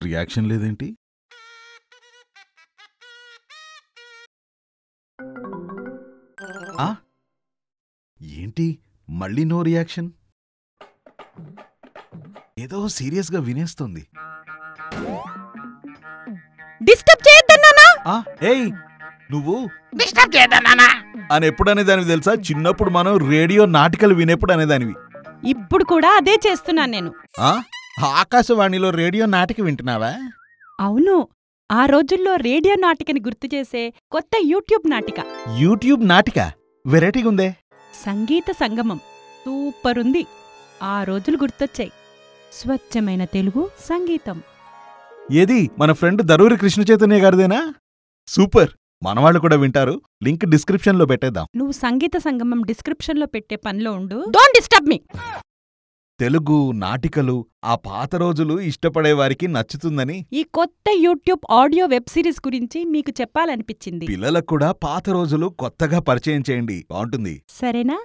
Reaction లేదేంటి? ఏంటి మళ్ళీ నో రియాక్షన్? ఏదో సీరియస్గా వినేస్తుంది. డిస్టర్బ్ చేయొద్దన్నానా? ఏయ్ నువ్వు డిస్టర్బ్ చేయొద్దన్నానా అని ఎప్పుడు అనేదానివి తెలుసా? చిన్నప్పుడు మనం రేడియో నాటికలు వినేప్పుడు అనేదానివి. ఇప్పుడు కూడా అదే చేస్తున్నాను నేను. ఆకాశవాణిలో రేడియో నాటిక వింటున్నావా? అవును, ఆ రోజుల్లో రేడియో నాటికని గుర్తు చేసే కొత్త యూట్యూబ్ నాటిక. యూట్యూబ్ నాటిక వెరైటీగా ఉందే. సంగీత సంగమం సూపరుంది. ఆ రోజులు గుర్తొచ్చాయి. స్వచ్ఛమైన తెలుగు సంగీతం. ఏది మన ఫ్రెండ్ దరూరి కృష్ణ చైతన్య గారిదేనా? సూపర్, మనవాళ్ళు కూడా వింటారు. లింక్ డిస్క్రిప్షన్లో పెట్టేద్దాం. నువ్వు సంగీత సంగమం డిస్క్రిప్షన్లో పెట్టే పనిలో ఉండు. Don't disturb me. తెలుగు నాటికలు ఆ పాత రోజులు ఇష్టపడే వారికి నచ్చుతుందని ఈ కొత్త యూట్యూబ్ ఆడియో వెబ్ సిరీస్ గురించి మీకు చెప్పాలనిపించింది. పిల్లలకు కూడా పాత రోజులు కొత్తగా పరిచయం చేయండి, బాగుంటుంది. సరేనా?